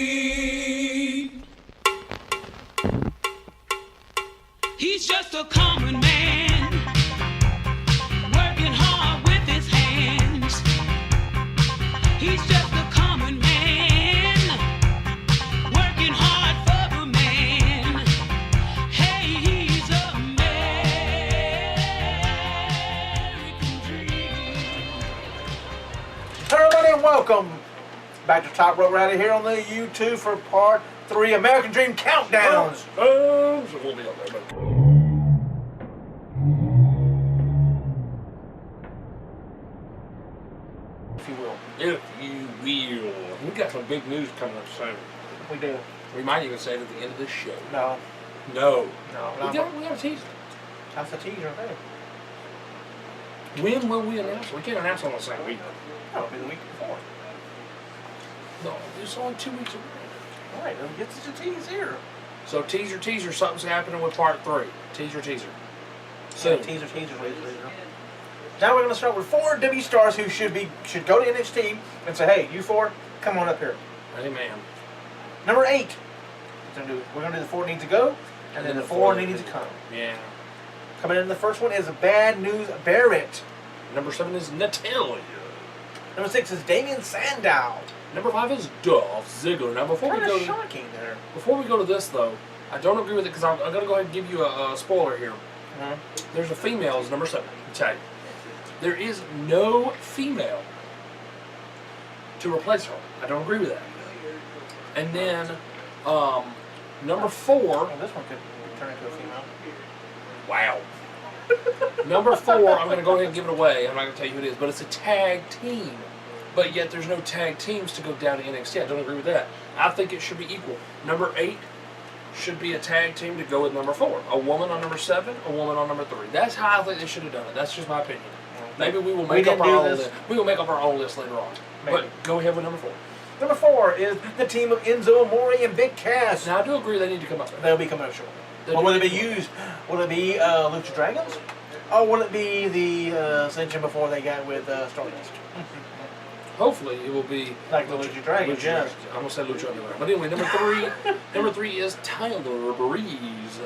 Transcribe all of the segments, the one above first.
Dream. He's just a common man, working hard with his hands. He's just a common man, working hard for the man. Hey, he's American dream. Hello everybody and welcome back to Top Rope right here on the YouTube for part 3 American Dream Countdowns. So we'll be up there, but If you will. if you will, we got some big news coming up soon. We do. We might even say it at the end of this show. No. No. No. We got a teaser. That's the teaser, hey. When will we announce it? We can't announce on the same week. That'll be the week before. No, it's only 2 weeks away. Alright, then get us a tease here. So teaser, something's happening with part 3. Teaser. So, Soon. teaser, later. Now we're going to start with 4 W stars who should go to NXT and say, hey, you 4, come on up here. Amen. Number 8. We're going to do the 4 need to go, and then the 4 need to come. Yeah. Coming in the first one is Bad News Barrett. Number 7 is Natalia. Number 6 is Damian Sandow. Number 5 is Dolph Ziggler. Now before we Kind go of shocking there. Before we go to this though, I don't agree with it because I'm going to go ahead and give you a spoiler here. There's a female as number 7. Okay. There is no female to replace her. I don't agree with that. And then number 4. Oh, this one could turn into a female. Wow. Number 4, I'm going to go ahead and give it away. I'm not going to tell you who it is, but it's a tag team. But yet there's no tag teams to go down to NXT. I don't agree with that. I think it should be equal. Number 8 should be a tag team to go with number 4. A woman on number 7, a woman on number 3. That's how I think they should have done it. That's just my opinion. Maybe we will make up our own list. We will make up our own list later on. Maybe. But go ahead with number 4. Number 4 is the team of Enzo Amore and Big Cass. Now I do agree they need to come up there. They'll be coming up shortly. Well, will it be used? Will it be Lucha Dragons? Or will it be the Ascension before they got with Stardust? Hopefully it will be Like the Lucha Dragons, yeah. I'm gonna say Lucha Underground. But anyway, number 3, number 3 is Tyler Breeze.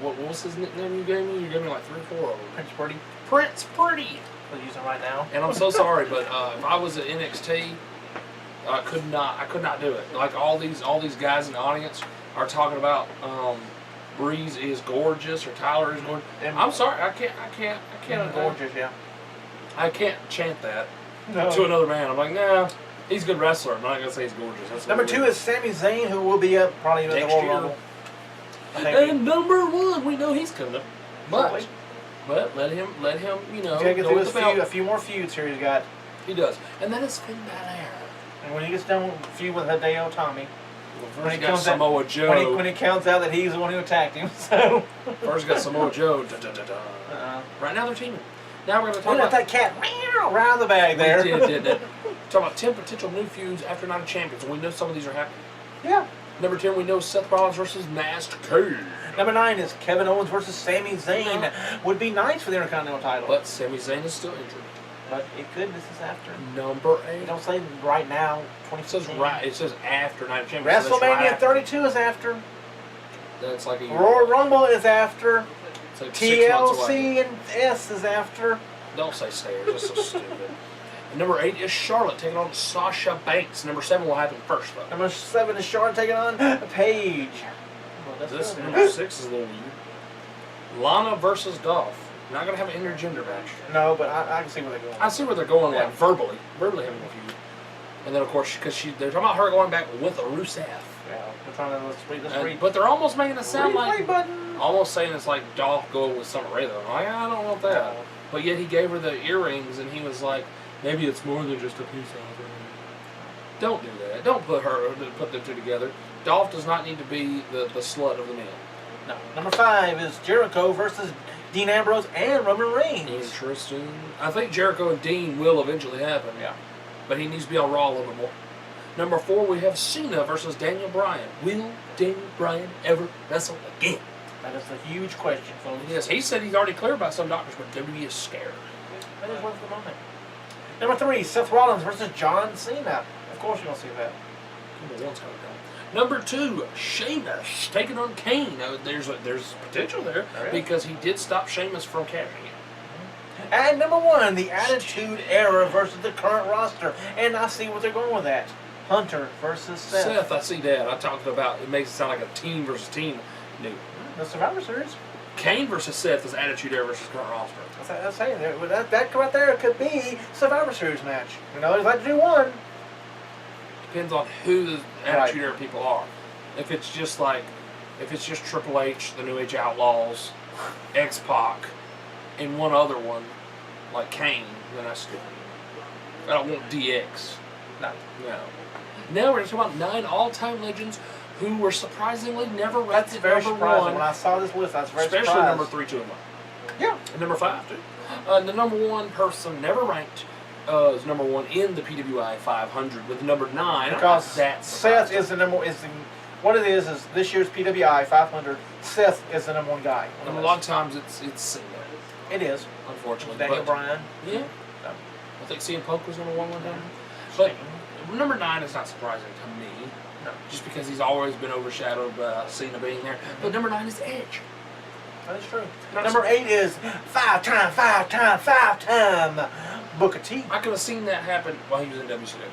What was his nickname you gave me? You gave me like 3 or 4 of them. Prince Pretty. Prince Pretty. We'll use them right now. And I'm so sorry, but if I was at NXT, I could not do it. Like all these guys in the audience are talking about Breeze is gorgeous or Tyler is gorgeous. I'm sorry, I can't. Gorgeous, yeah. I can't chant that No. to another man. I'm like, nah, he's a good wrestler. I'm not gonna say he's gorgeous. That's Number 2 is Sami Zayn, who will be up probably in the Next Royal year. Rumble. And number 1, we know he's coming up, Probably. but let him, you know, He's got to get go through with the belt. a few more feuds here he's got. He does, and then it's Finn Balor. And when he gets done with a feud with Hideo Itami, First he got Samoa Joe. when he counts out that he's the one who attacked him, so. First got Samoa Joe. Right now they're teaming. Now we're going to talk We let about that cat around the bag there. We did. Talk about 10 potential new feuds after Night of Champions. And we know some of these are happening. Yeah. Number 10, we know Seth Rollins versus Masked Cage. Number 9 is Kevin Owens versus Sami Zayn. Yeah. Would be nice for the Intercontinental title. But Sami Zayn is still injured. But it could. This is after. Number They 8. don't say right now. It says 2016. right. It says after Night of Champions. so that's WrestleMania right after. 32 is after. That's like a year. Royal Rumble is after. It's like 6 months away. TLC and S is after. Don't say stairs. That's so stupid. And number 8 is Charlotte taking on Sasha Banks. Number 7 will happen first, though. Number 7 is Charlotte taking on Paige. Well, that's This good. number 6 is a little weird. Lana versus Dolph. Not gonna have an intergender match. No, but I can see where they're going. I see where they're going, Yeah. like verbally having a feud. And then of course, because they're talking about her going back with Rusev. Yeah, we're trying to let's read. But they're almost making it sound Replay like button. almost saying it's like Dolph going with Summer Rae though. I'm like, I don't want that. No. But yet he gave her the earrings, and he was like, maybe it's more than just a piece of her. Don't do that. Don't put them two together. Dolph does not need to be the slut of the men. No. Number 5 is Jericho versus Dean Ambrose and Roman Reigns. Interesting. I think Jericho and Dean will eventually happen. Yeah. But he needs to be on Raw a little bit more. Number 4, we have Cena versus Daniel Bryan. Will Daniel Bryan ever wrestle again? That is a huge question, folks. Yes, he said he's already cleared by some doctors, but WWE is scared. That is one for the moment. Number 3, Seth Rollins versus John Cena. Of course you're going to see that. Number 1's coming down. Number 2, Sheamus taking on Kane. Now, there's potential there because he did stop Sheamus from cashing it. And number 1, the Attitude Era versus the current roster. And I see what they're going with that. Hunter versus Seth. Seth, I see that. I talked about it makes it sound like a team versus team. No. The Survivor Series. Kane versus Seth is Attitude Era versus current roster. That's saying that right there could be Survivor Series match. You know, they'd like to do one. Depends on who the Attitude Era people are. If it's just Triple H, the New Age Outlaws, X-Pac, and one other one, like Kane, then that's good. I don't want DX. No. Now we're talking about 9 all-time legends who were surprisingly never ranked That's at very number surprising. 1. When I saw this list, I was very Especially surprised. number 3, 2, and 1. Yeah. And number 5, too. The number 1 person never ranked is number 1 in the PWI 500 with number 9. Because that's Seth is the number what it is this year's PWI 500. Seth is the number 1 guy. And a lot of times it's Cena, It is. unfortunately. Daniel But, Bryan. yeah. I think CM Punk was number 1 time. But number 9 is not surprising to me. No. Just because he's always been overshadowed by Cena being there. But number 9 is Edge. That is true. Not Number 8 is 5-time Booker T. I could have seen that happen while he was in WCW.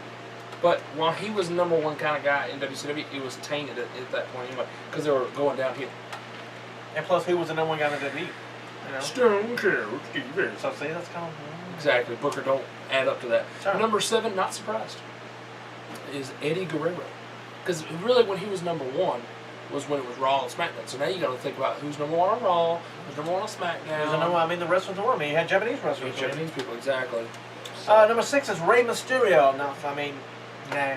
But while he was number 1 kind of guy in WCW, it was tainted at that point anyway, because they were going downhill. And plus, who was the number 1 guy in the WWE? You know? Stone Cold Steve Austin. So see, that's kind of Exactly. Booker don't add up to that. Sure. Number 7, not surprised, is Eddie Guerrero. Because really when he was number 1 was when it was Raw and SmackDown. So now you got to think about who's number 1 on Raw, who's number 1 on SmackDown. Who's the number 1? I mean, the wrestlers were. I mean, you had Japanese wrestlers. Japanese people, exactly. Number 6 is Rey Mysterio. No, I mean, nah.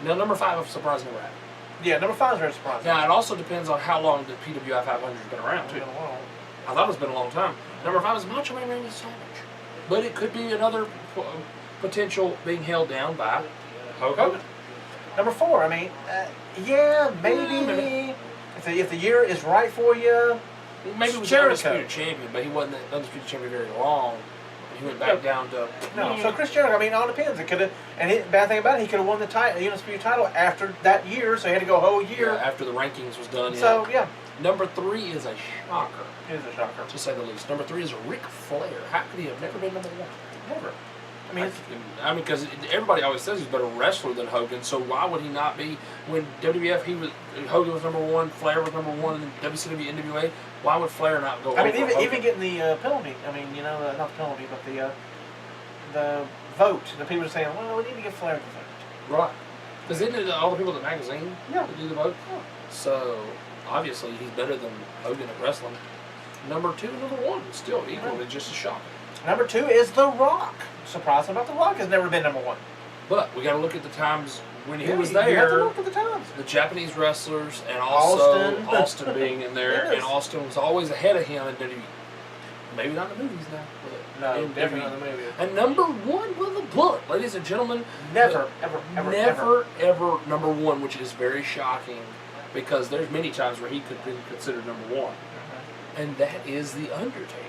Now number 5, I'm surprised never happened. Yeah, number 5 is very surprising. Now it also depends on how long the PWI 500 has been around too. I thought it's been a long time. Number 5 is Macho Man Randy Savage. But it could be another potential being held down by Hulk Hogan. Number 4, I mean, yeah, maybe. If the year is right for you, Maybe he was the Jericho. Undisputed Champion, but he wasn't the Undisputed Champion very long. He went back down to... no. So Chris Jericho, I mean, it all depends. It could have, and bad thing about it, he could have won the title, the Undisputed title after that year, so he had to go a whole year. Yeah, after the rankings was done. So yeah, Number 3 is a shocker, it is a shocker. to say the least. Number 3 is Ric Flair. How could he have never been number 1? Never. I mean, Because everybody always says he's a better wrestler than Hogan, so why would he not be? When WWF, Hogan was number 1, Flair was number 1, and WCW, NWA, why would Flair not go I mean, over Hogan? even getting the penalty. I mean, you know, not the penalty, but the vote. The people are saying, well, we need to give Flair the vote. Right. Because isn't it all the people at the magazine Yeah. that do the vote? Yeah. So, obviously, he's better than Hogan at wrestling. Number 2 and number 1, still equally just as shocking. Number 2 is The Rock. Surprising about The Rock has never been number 1. But we got to look at the times when he Yeah, was you have to there. look at the times. The Japanese wrestlers, and also Austin. Austin being in there, Yes. and Austin was always ahead of him in WWE. Maybe not in the movies now. But No, in definitely WWE. not the movie. And number 1 with a bullet, ladies and gentlemen. Never, ever, ever, Never, ever number 1, which is very shocking because there's many times where he could be considered number 1. And that is The Undertaker.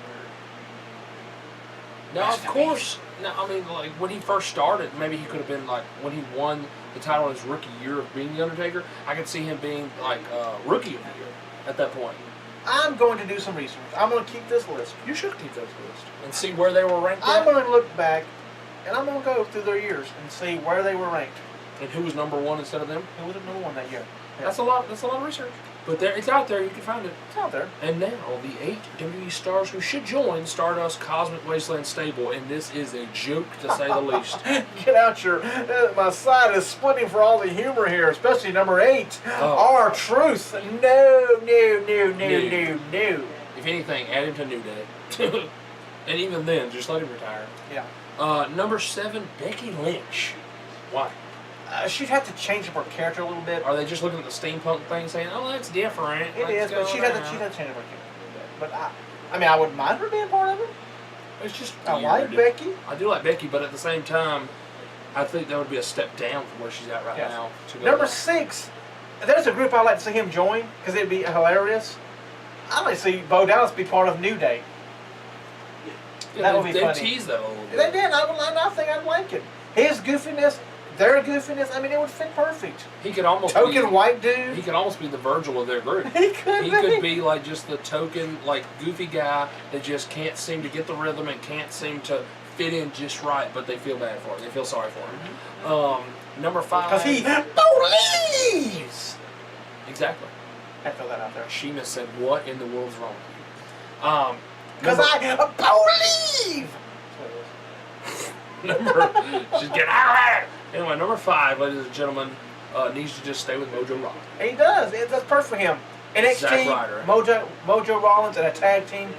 Now, of course, I mean, like, when he first started, maybe he could have been, like, when he won the title in his rookie year of being The Undertaker, I could see him being, like, Rookie of the Year at that point. I'm going to do some research. I'm going to keep this list. You should keep those lists and see where they were ranked I'm at, going to look back, and I'm going to go through their years and see where they were ranked. and who was number 1 instead of them. Who was number 1 that year? That's a lot of research. But it's out there, you can find it. It's out there. And now, the 8 WWE stars who should join Stardust Cosmic Wasteland stable, and this is a joke to say the least. Get out your... my side is splitting for all the humor here, especially number 8. Oh. R-Truth. No. If anything, add him to New Day. And even then, just let him retire. Yeah. Number 7, Becky Lynch. Why? She'd have to change up her character a little bit. Are they just looking at the steampunk thing saying, oh, that's different? It is, Let's but go she'd have to now." change up her character a little bit. But I mean, I wouldn't mind her being part of it. It's just I weird. like Becky. I do like Becky, but at the same time, I think that would be a step down from where she's at right Yes. now. To go Number down. 6, there's a group I'd like to see him join because it'd be hilarious. I'd like to see Bo Dallas be part of New Day. That would be they funny. teased that a little They bit. did. I think I'd like it. His goofiness, their goofiness. I mean, it would fit perfect. He could almost Token be, white dude. He could almost be the Virgil of their group. He could He be. could be like just the token, like goofy guy that just can't seem to get the rhythm and can't seem to fit in just right, but they feel bad for him. They feel sorry for him. Number 5. Because he believes. Exactly. I throw that out there. Sheena said, "What in the world's wrong with you?" Because I believe. She's getting out of it. Anyway, number 5, ladies and gentlemen, needs to just stay with Mojo Rawlins. And he does. That's perfect for him. NXT, Zack Ryder. Mojo Rollins, and a tag team.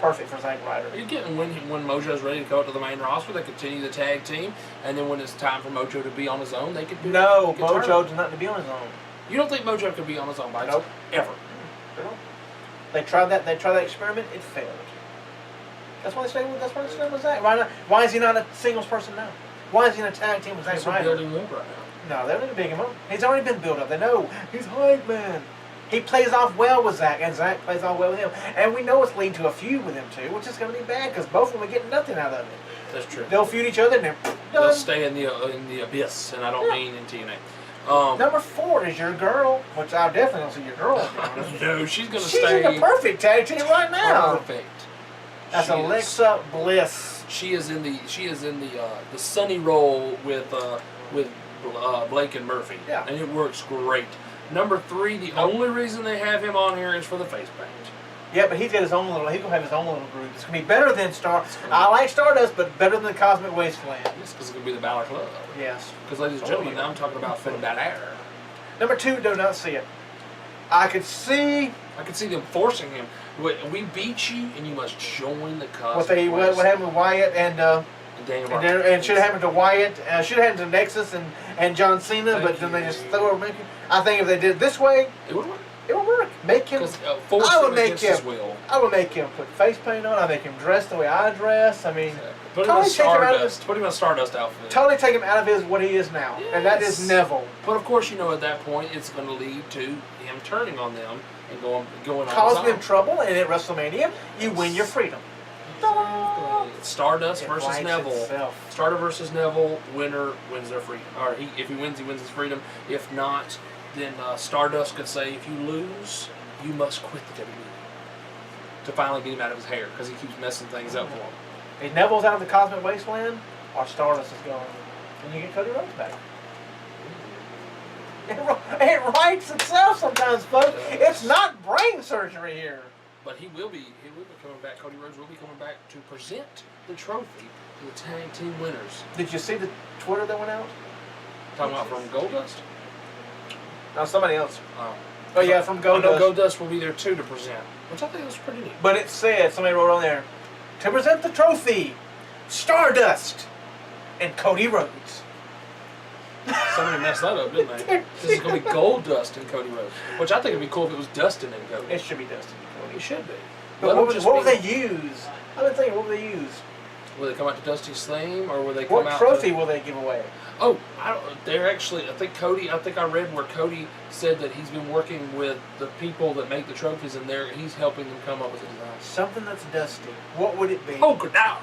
Perfect for Zack Ryder. You get when Mojo's ready to go up to the main roster, they continue the tag team, and then when it's time for Mojo to be on his own, they can do No, they can turn Mojo him. does not to be on his own. You don't think Mojo could be on his own by Nope. himself? Ever? They tried that. They tried that experiment. It failed. That's why they stayed with. That's why they stayed with Zack. Why not? Why is he not a singles person now? Why is he in a tag team with Zack He's Ryder? building him up right now. No, they don't need to big him up. He's already been built up. They know he's hype man. He plays off well with Zack, and Zack plays off well with him. And we know it's leading to a feud with them two, which is going to be bad because both of them are getting nothing out of it. That's true. They'll feud each other and then They'll done. stay in the abyss, and I don't mean in TNA. Number 4 is your girl, which I definitely don't see your girl doing. No, she's gonna She's stay in the perfect tag team right now. perfect. That's She is. Alexa Bliss. She is in the sunny role with Blake and Murphy. Yeah. And it works great. Number 3, the only reason they have him on here is for the face paint. Yeah, but he's got his own little. He's gonna have his own little group. It's gonna be better than I like Stardust, but better than Cosmic Wasteland. This is gonna be the Balor Club. Yes. Because, ladies and gentlemen, now I'm talking about Finn Balor. Number 2, do not see it. I could see I could see them forcing him. We beat you, and you must join the Cosmic what happened with Wyatt and Daniel and, Bryan. and should have happened to Wyatt. Should have happened to Nexus and John Cena, but then they just throw him. I think if they did it this way, It would work. it would work. Make him. Because force I would him make against his him. will. I would make him put face paint on. I make him dress the way I dress. I mean, Put him in totally take him out of his, Stardust. Put him in a Stardust outfit. totally take him out of his what he is now, and that is Yes. Neville. But of course, you know at that point it's going to lead to him turning on them and going on Causing his them trouble, and at WrestleMania, you win your freedom. own. Stardust It versus writes Neville. itself. Stardust versus Neville. Winner wins their freedom. Or if he wins his freedom. If not, then Stardust could say, if you lose, you must quit the WWE. To finally get him out of his hair because he keeps messing things up for him. If Neville's out of the Cosmic Wasteland, or Stardust is going, and you get Cody Rhodes back. It writes itself sometimes, folks. It's not brain surgery here. But he will be coming back. Cody Rhodes will be coming back to present the trophy to the tag team winners. Did you see the Twitter that went out? Talking about from Goldust? No, somebody else. Oh. Oh yeah, from Goldust. Goldust will be there too to present, which I think was pretty neat. But it said, somebody wrote on there, to present the trophy, Stardust and Cody Rhodes. Somebody messed that up, didn't they? This is going to be Goldust and Cody Rhodes, which I think would be cool if it was Dustin and Cody. It should be Dustin and Cody. It should be. But Let what them would just they be- use? I've been thinking, what would they use? Will they come out to Dusty's Flame, or will they come What out trophy to... will they give away? Oh, they're actually, I think I read where Cody said that he's been working with the people that make the trophies, and he's helping them come up with a design. Something that's dusty. What would it be? Polka dot!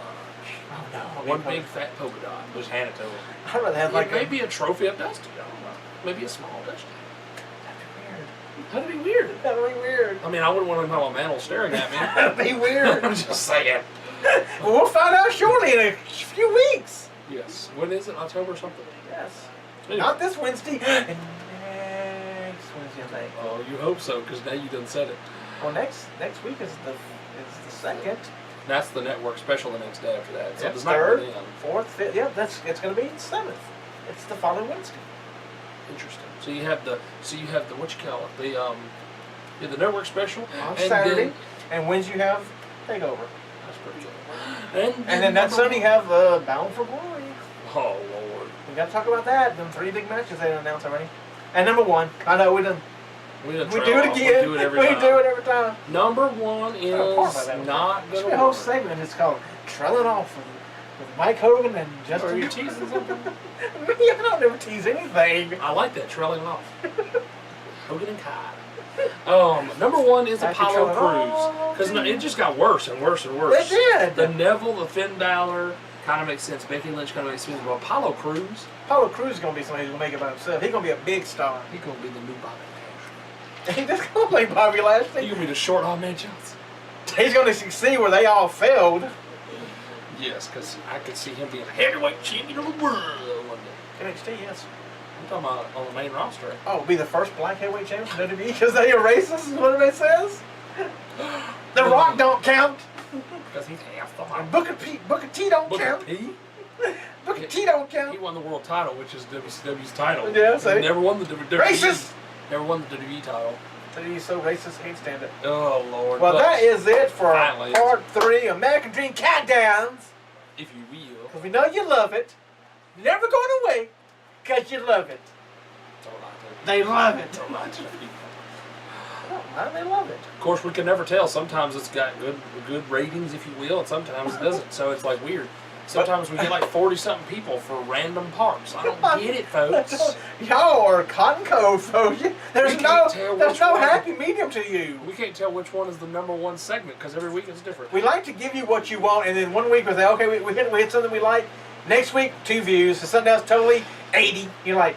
Oh no. One big fat polka dot. Just hand it to him. I'd rather have like Maybe a trophy of Dusty. I don't know. Maybe a small Dusty. That'd That'd be weird. be weird. That'd be weird. I mean, I wouldn't want him to have a mantle staring at me. That'd be weird. I'm just saying. Well, we'll find out shortly in a few weeks. Yes. When is it? October or something? Yes. Anyway. Not this Wednesday. Next Wednesday, I think. Oh, you hope so, because now you done said it. Well, next week is the second. That's the network special the next day after that. So Yep, it's not third, really in. fourth, fifth. Yeah, it's going to be the 7th. It's the following Wednesday. Interesting. So you have the what you call it, the network special On and Saturday, then, and Wednesday you have Takeover. that's pretty good. And then that Sunday you have Bound for Glory. Oh Lord. We got to talk about that. Them 3 big matches they announced already. And number 1, I know we done. We We do it again. We do it every We time. do it every time. Number 1 is not Should going be to a whole work. segment. It's called Trailing Off with Mike Hogan and Are Justin. you teasing something? Me, I don't never tease anything. I like that, trailing off. Hogan and Kai. Number one is I Apollo control it all. Crews because it just got worse and worse and worse. It did. The Neville, the Finn Balor kind of makes sense. Becky Lynch kind of makes sense. But Apollo Crews, Apollo Crews is going to be somebody who's going to make it by himself. He's going to be a big star. he's gonna be the new Bobby Lashley. He's just going to play Bobby He's Lashley. gonna be the short Ahmed Johnson. He's going to succeed where they all failed. Yes, because I could see him being heavyweight champion of the world one day. NXT, yes. I'm talking about on the main roster. Oh, be the first black heavyweight champion in WWE because they are racist, is what it says? The Rock don't count. Because he's half the And Booker T don't Booker count. T. Booker T don't He count. won the world title, which is WCW's title. Yeah, so He never won the WWE. Racist! Never won the WWE title. He's so racist, I can't stand it. Oh Lord. Well, But that is it for finally, part 3 American Dream Countdowns. if you will. Because we know you love it. Never going away because you love it. Don't lie to me. They love it. Don't lie to me. Why do they love it? Of course, we can never tell. Sometimes it's got good ratings, if you will, and sometimes it doesn't. So it's like weird. Sometimes we get like 40-something people for random parts. I don't get it, folks. Y'all are cotton cold, folks. There's We no, can't tell there's which no one. happy medium to you. We can't tell which one is the number one segment because every week it's different. We like to give you what you want, and then one week we say, okay, we hit something we like. Next week, 2 views. And something else totally 80. You're like,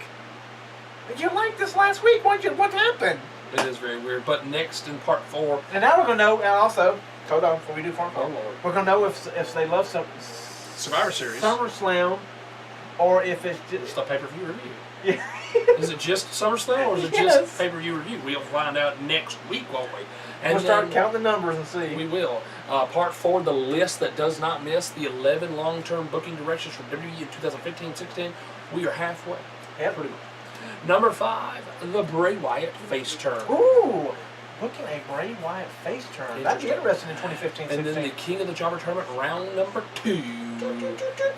but you liked this last week. What happened? It is very weird. But next in part 4, And now we're going to know, and also, hold on, before we do part 4, oh Lord, we're going to know if they love some Survivor Series. SummerSlam, or if it's It's just... the pay-per-view review. Yeah. Is it just SummerSlam or is it Yes. just pay-per-view review? We'll find out next week, won't we? And We'll start then counting the numbers and see. we will. Part 4, the list that does not miss, the 11 long-term booking directions from WWE in 2015-16. We are halfway. Yep. Pretty much. Number 5, the Bray Wyatt face turn. Ooh, booking a Bray Wyatt face turn. That'd be Interesting. interesting in 2015-16. And then the King of the Jobber Tournament, round number 2.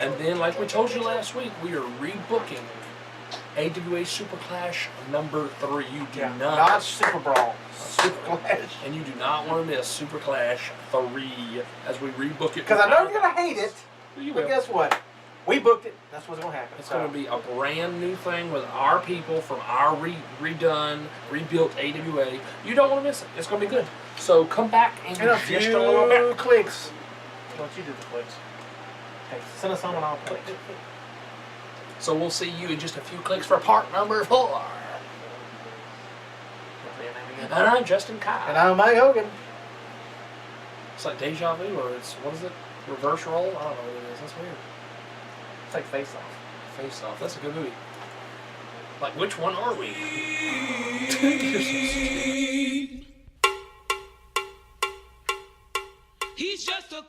And then, like we told you last week, we are rebooking AWA Super Clash number 3. You do not Super Brawl. Super Clash. And you do not want to miss Super Clash 3 as we rebook it. Because I know you're going to hate it, You but will. guess what? We booked it. That's what's going to happen. It's going to be a brand new thing with our people from our redone, rebuilt AWA. You don't want to miss it. It's going to be good. So come back and In a just a little few bit. clicks. Don't you do the clicks. Hey, send us on and I'll click. So we'll see you in just a few clicks for part number 4. And I'm Justin Kyle. And I'm Mike Hogan. It's like deja vu, or it's, what is it? Reverse roll? I don't know what it is. That's weird. It's like Face Off. Face Off. That's a good movie. Like, which one are we? He's just a